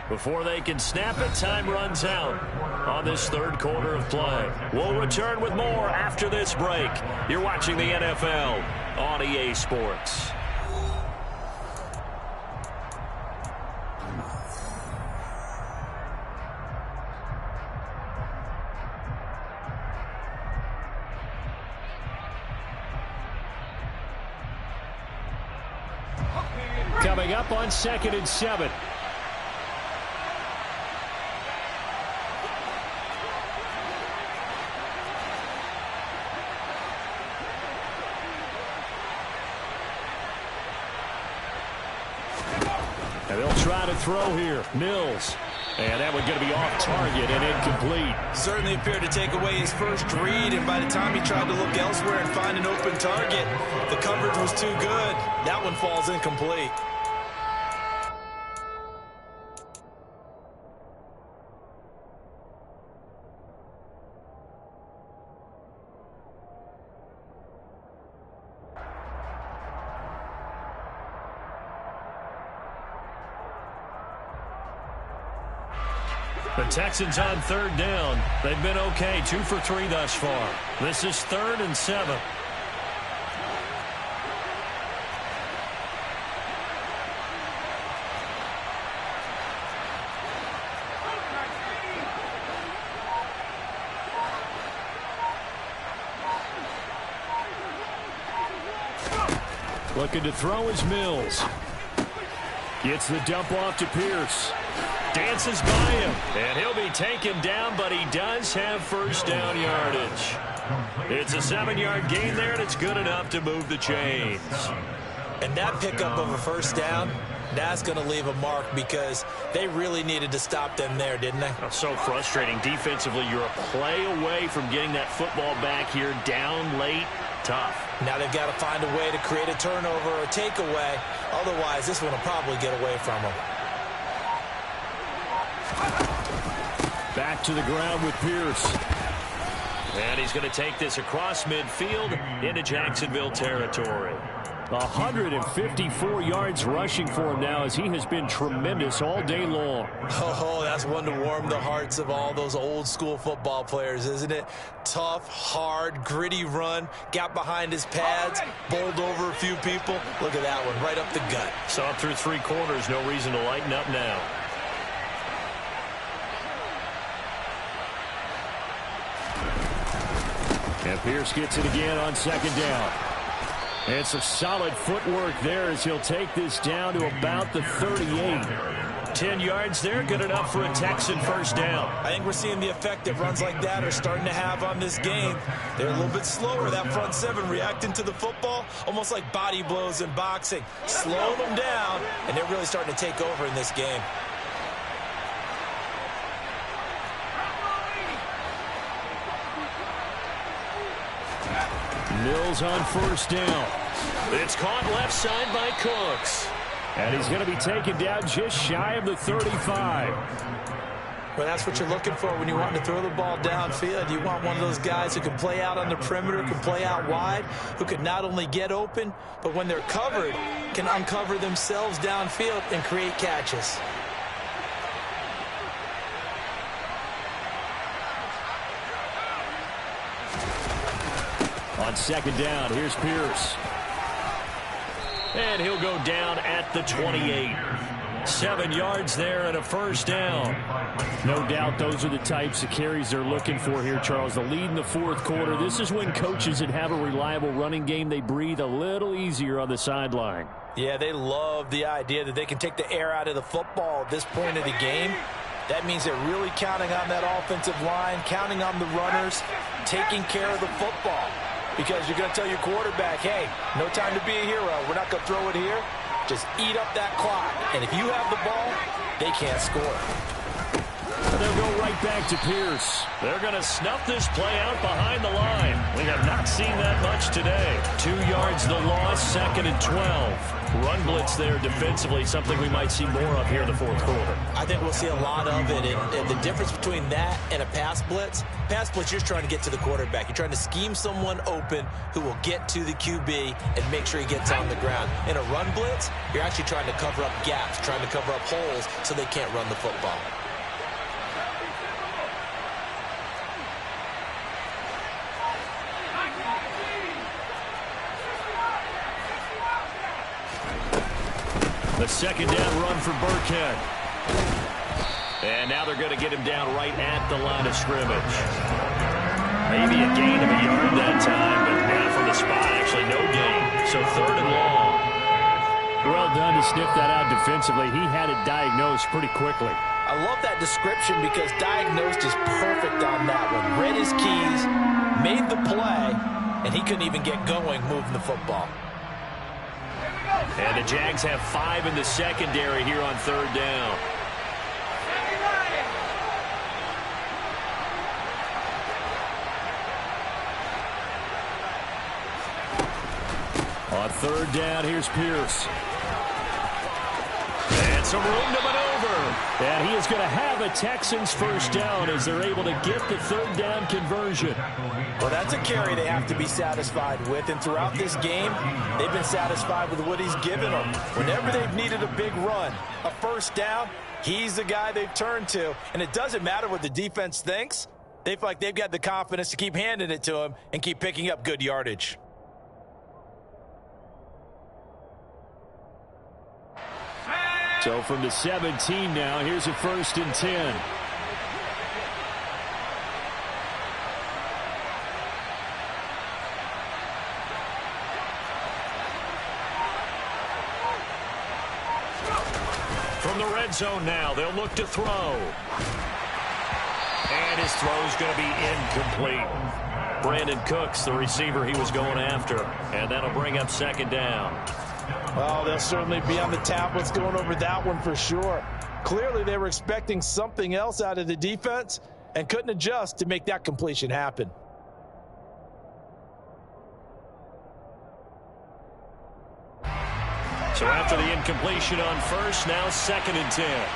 Before they can snap it, time runs out on this 3rd quarter of play. We'll return with more after this break. You're watching the NFL on EA Sports. Coming up on 2nd and 7. And they'll try to throw here. Mills. And that one's going to be off target and incomplete. Certainly appeared to take away his first read, and by the time he tried to look elsewhere and find an open target, the coverage was too good. That one falls incomplete. The Texans on 3rd down. They've been okay, 2 for 3 thus far. This is 3rd and 7. Looking to throw is Mills. Gets the dump off to Pierce. Dances by him, and he'll be taken down, but he does have first down yardage. It's a 7-yard gain there, and it's good enough to move the chains. And that pickup of a first down, that's going to leave a mark because they really needed to stop them there, didn't they? Oh, so frustrating. Defensively, you're a play away from getting that football back here, down late. Tough. Now they've got to find a way to create a turnover or a takeaway. Otherwise, this one will probably get away from them. Back to the ground with Pierce. And he's going to take this across midfield into Jacksonville territory. 154 yards rushing for him now as he has been tremendous all day long. Oh, that's one to warm the hearts of all those old school football players, isn't it? Tough, hard, gritty run, got behind his pads, bowled over a few people. Look at that one, right up the gut. Saw it through 3 quarters, no reason to lighten up now. And Pierce gets it again on 2nd down. And some solid footwork there as he'll take this down to about the 38. 10 yards there, good enough for a Texan first down. I think we're seeing the effect that runs like that are starting to have on this game. They're a little bit slower, that front seven, reacting to the football, almost like body blows in boxing. Slowing them down, and they're really starting to take over in this game. Mills on first down. It's caught left side by Cooks. And he's going to be taken down just shy of the 35. Well, that's what you're looking for when you want to throw the ball downfield. You want one of those guys who can play out on the perimeter, can play out wide, who can not only get open, but when they're covered, can uncover themselves downfield and create catches. On second down, here's Pierce. And he'll go down at the 28. 7 yards there and a first down. No doubt those are the types of carries they're looking for here, Charles. The lead in the fourth quarter. This is when coaches that have a reliable running game, they breathe a little easier on the sideline. Yeah, they love the idea that they can take the air out of the football at this point of the game. That means they're really counting on that offensive line, counting on the runners, taking care of the football. Because you're going to tell your quarterback, hey, no time to be a hero. We're not going to throw it here. Just eat up that clock. And if you have the ball, they can't score. They'll go right back to Pierce. They're going to snuff this play out behind the line. We have not seen that much today. 2 yards the loss, second and 12. Run blitz there defensively, something we might see more of here in the fourth quarter. I think we'll see a lot of it. And the difference between that and a pass blitz, you're just trying to get to the quarterback. You're trying to scheme someone open who will get to the QB and make sure he gets on the ground. In a run blitz, you're actually trying to cover up gaps, trying to cover up holes so they can't run the football. The second down run for Burkhead. And now they're going to get him down right at the line of scrimmage. Maybe a gain of a yard that time, but now from the spot, actually no gain. So third and long. Well done to sniff that out defensively. He had it diagnosed pretty quickly. I love that description because diagnosed is perfect on that one. Read his keys, made the play, and he couldn't even get going moving the football. And the Jags have 5 in the secondary here on third down. On third down, here's Pierce. And some room to maneuver. And he is going to have a Texans first down as they're able to get the third down conversion. Well, that's a carry they have to be satisfied with. And throughout this game, they've been satisfied with what he's given them. Whenever they've needed a big run, a first down, he's the guy they've turned to. And it doesn't matter what the defense thinks. They feel like they've got the confidence to keep handing it to him and keep picking up good yardage. So from the 17 now, here's a 1st and 10. From the red zone now, they'll look to throw. And his throw's going to be incomplete. Brandon Cooks, the receiver he was going after. And that'll bring up second down. Well, they'll certainly be on the tablets going over that one for sure. Clearly, they were expecting something else out of the defense and couldn't adjust to make that completion happen. So after the incompletion on first, now 2nd and 10.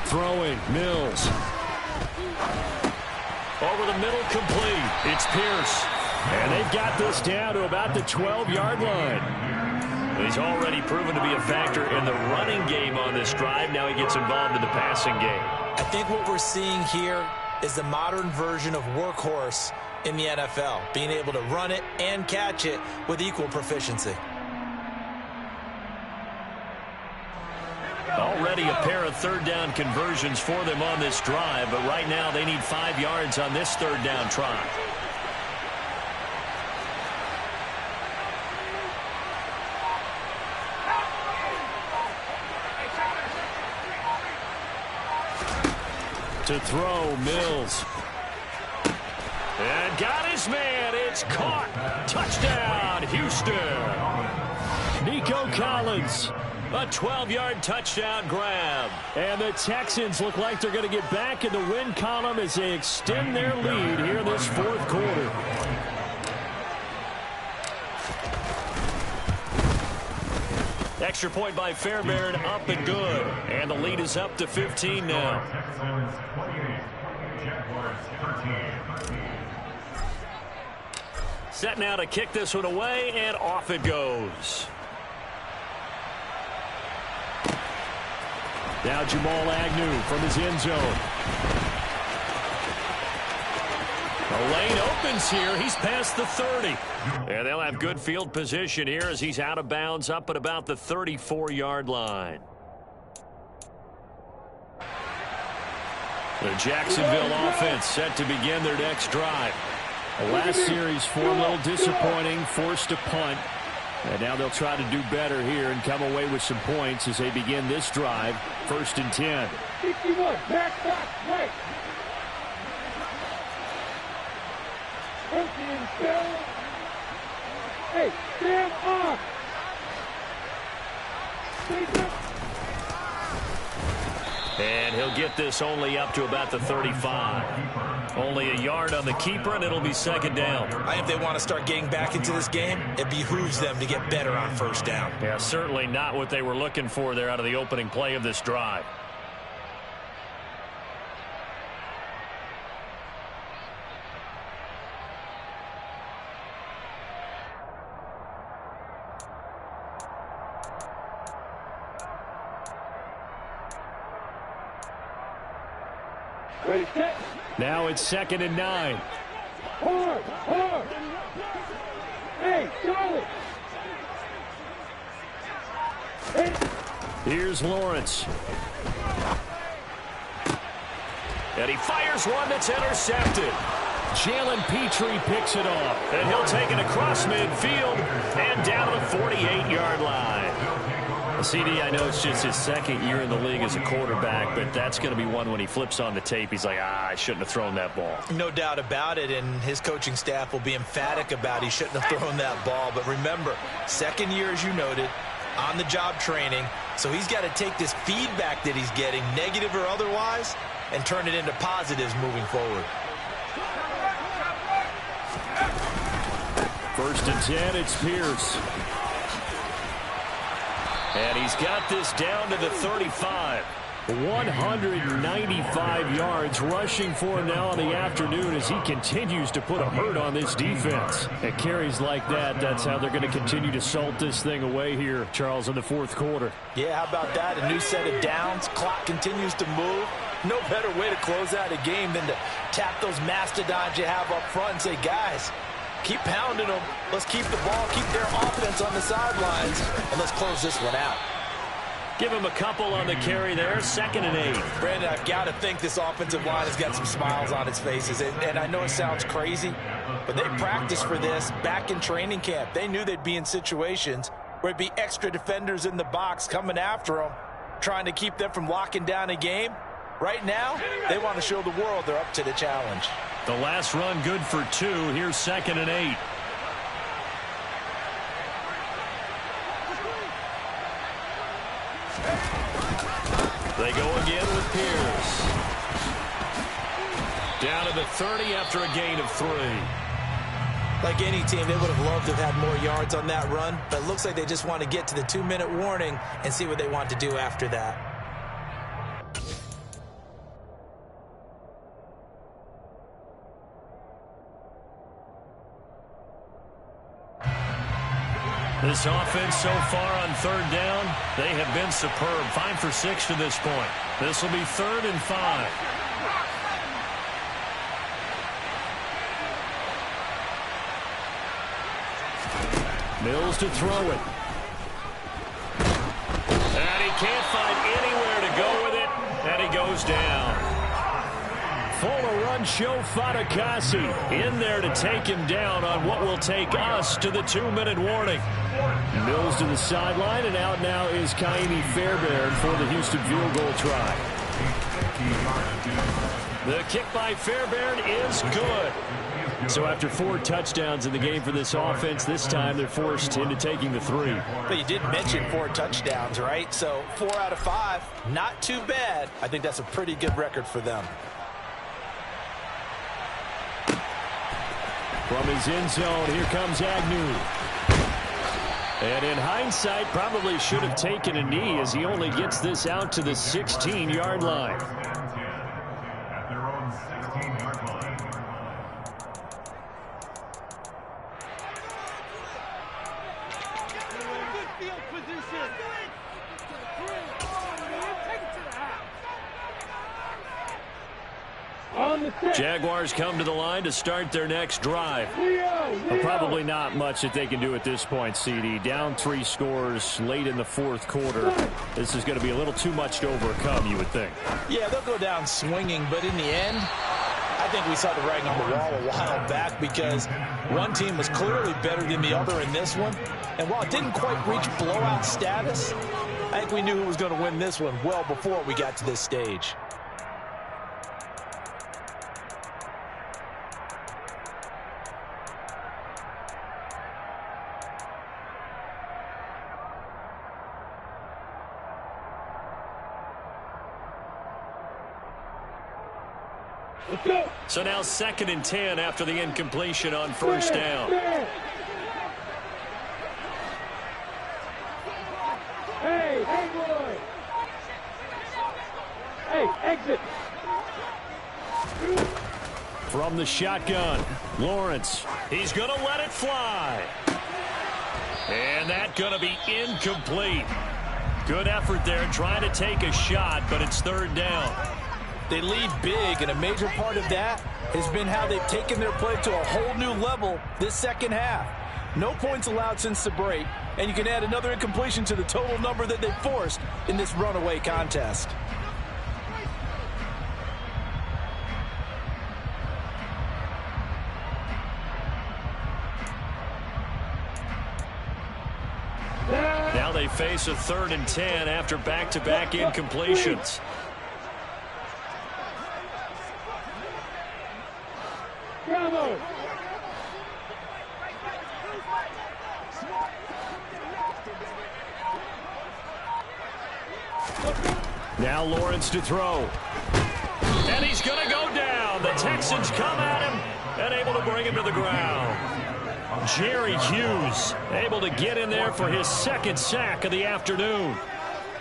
Throwing, Mills. Over the middle, complete. It's Pierce. And they've got this down to about the 12-yard line. He's already proven to be a factor in the running game on this drive. Now he gets involved in the passing game. I think what we're seeing here is the modern version of workhorse in the NFL, being able to run it and catch it with equal proficiency. Already a pair of third down conversions for them on this drive, but right now they need 5 yards on this third down try. To throw, Mills. And got his man. It's caught. Touchdown, Houston. Nico Collins. A 12-yard touchdown grab. And the Texans look like they're going to get back in the win column as they extend their lead here in this fourth quarter. Extra point by Fairbairn, up and good. And the lead is up to 15 now. Set now to kick this one away, and off it goes. Now Jamal Agnew from his end zone. The lane opens here. He's past the 30. And they'll have good field position here as he's out of bounds up at about the 34-yard line. The Jacksonville offense set to begin their next drive. The last series for a little disappointing, forced a punt. And now they'll try to do better here and come away with some points as they begin this drive. 1st and 10. 61, back, right. Hey, stand off. And he'll get this only up to about the 35. Only a yard on the keeper, and it'll be 2nd down. If they want to start getting back into this game, it behooves them to get better on 1st down. Yeah, certainly not what they were looking for there out of the opening play of this drive. Ready, set. Now it's 2nd and 9. Hard. Hey, solid. Hey. Here's Lawrence. And he fires one that's intercepted. Jalen Petrie picks it off. And he'll take it across midfield and down to the 48-yard line. CD, I know it's just his 2nd year in the league as a quarterback, but that's going to be one when he flips on the tape. He's like, I shouldn't have thrown that ball. No doubt about it, and his coaching staff will be emphatic about he shouldn't have thrown that ball. But remember, 2nd year, as you noted, on-the-job training, so he's got to take this feedback that he's getting, negative or otherwise, and turn it into positives moving forward. 1st and 10, it's Pierce. And he's got this down to the 35. 195 yards rushing for him now in the afternoon as he continues to put a hurt on this defense. And carries like that, that's how they're going to continue to salt this thing away here, Charles, in the 4th quarter. Yeah, how about that? A new set of downs. Clock continues to move. No better way to close out a game than to tap those mastodons you have up front and say, guys, keep pounding them. Let's keep the ball, keep their offense on the sidelines, and let's close this one out. Give him a couple on the carry there. 2nd and 8. Brandon, I've got to think this offensive line has got some smiles on its faces. And I know it sounds crazy, but they practiced for this back in training camp. They knew they'd be in situations where it'd be extra defenders in the box coming after them, trying to keep them from locking down a game. Right now, they want to show the world they're up to the challenge. The last run good for 2. Here's 2nd and 8. They go again with Pierce. Down to the 30 after a gain of 3. Like any team, they would have loved to have had more yards on that run, but it looks like they just want to get to the 2-minute warning and see what they want to do after that. This offense so far on 3rd down, they have been superb. 5 for 6 to this point. This will be 3rd and 5. Mills to throw it. And he can't find first down. Fuller run show Fatukasi in there to take him down on what will take us to the 2-minute warning. Mills to the sideline, and out now is Kaimi Fairbairn for the Houston field goal try. The kick by Fairbairn is good. So after 4 touchdowns in the game for this offense, this time they're forced into taking the 3. But you did mention 4 touchdowns, right? So 4 out of 5, not too bad. I think that's a pretty good record for them. From his end zone, here comes Agnew. And in hindsight, probably should have taken a knee as he only gets this out to the 16-yard line. At their own 16-yard line. Good field position. Take it to the house. On the set. Jaguars come to the line to start their next drive. Well, probably not much that they can do at this point, CD. Down 3 scores late in the 4th quarter. This is going to be a little too much to overcome, you would think. Yeah, they'll go down swinging, but in the end, I think we saw the writing on the wall a while back because one team was clearly better than the other in this one. And while it didn't quite reach blowout status, I think we knew who was going to win this one well before we got to this stage. So now 2nd and 10 after the incompletion on first down. Hey, boy. Hey, exit. From the shotgun, Lawrence. He's going to let it fly. And that's going to be incomplete. Good effort there trying to take a shot, but it's 3rd down. They lead big, and a major part of that has been how they've taken their play to a whole new level this second half. No points allowed since the break, and you can add another incompletion to the total number that they've forced in this runaway contest. Now they face a 3rd and 10 after back-to-back incompletions. Bravo. Now Lawrence to throw. And he's going to go down. The Texans come at him and able to bring him to the ground. Jerry Hughes able to get in there for his 2nd sack of the afternoon.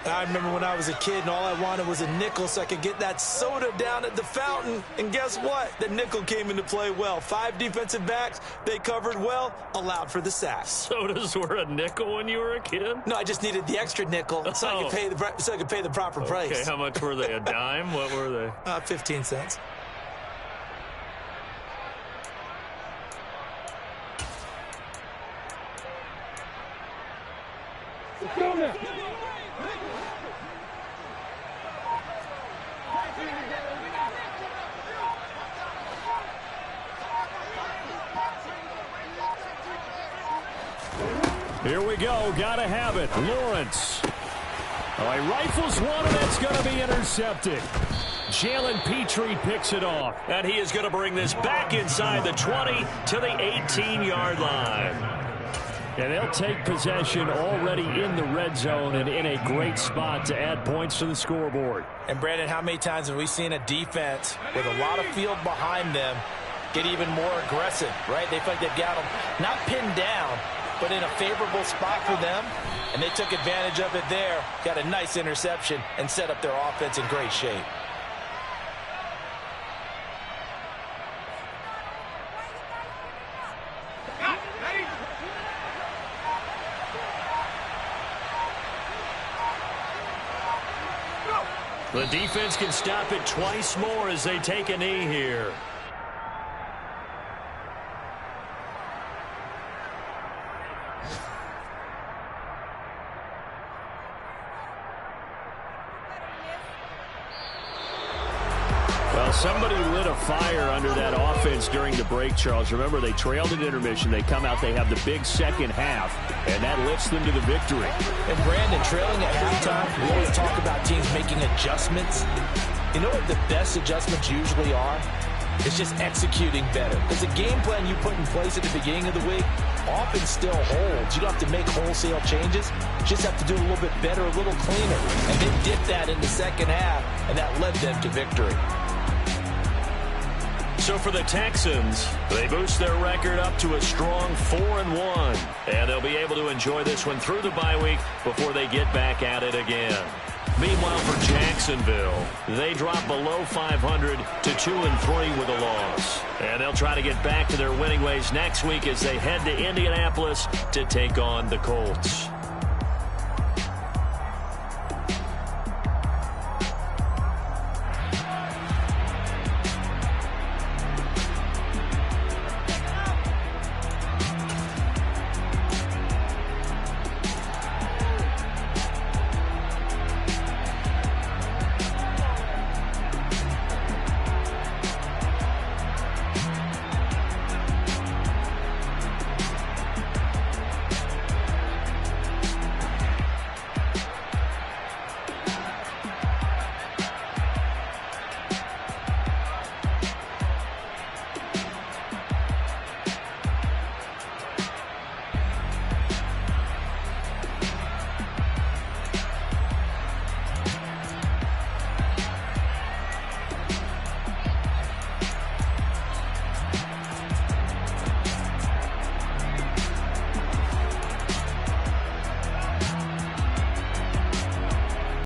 I remember when I was a kid and all I wanted was a nickel so I could get that soda down at the fountain. And guess what? The nickel came into play well. 5 defensive backs, they covered well, allowed for the sack. Sodas were a nickel when you were a kid? No, I just needed the extra nickel so I could pay the proper price. Okay, how much were they? A dime? What were they? 15 cents. Let's go now. Here we go. Gotta have it. Lawrence. Oh, he rifles one, and it's going to be intercepted. Jalen Petrie picks it off. And he is going to bring this back inside the 20 to the 18-yard line. And they'll take possession already in the red zone and in a great spot to add points to the scoreboard. And, Brandon, how many times have we seen a defense with a lot of field behind them get even more aggressive, right? They feel like they've got them not pinned down, but in a favorable spot for them, and they took advantage of it there, got a nice interception, and set up their offense in great shape. The defense can stop it twice more as they take a knee here. somebody lit a fire under that offense during the break, Charles. Remember, they trailed at intermission. They come out, they have the big second half, and that lifts them to the victory. And Brandon, trailing at halftime, we always talk about teams making adjustments. You know what the best adjustments usually are? It's just executing better. Because the game plan you put in place at the beginning of the week often still holds. You don't have to make wholesale changes. You just have to do a little bit better, a little cleaner. And they did that in the second half, and that led them to victory. So for the Texans, they boost their record up to a strong 4-1. And they'll be able to enjoy this one through the bye week before they get back at it again. Meanwhile, for Jacksonville, they drop below 500 to 2-3 with a loss. And they'll try to get back to their winning ways next week as they head to Indianapolis to take on the Colts.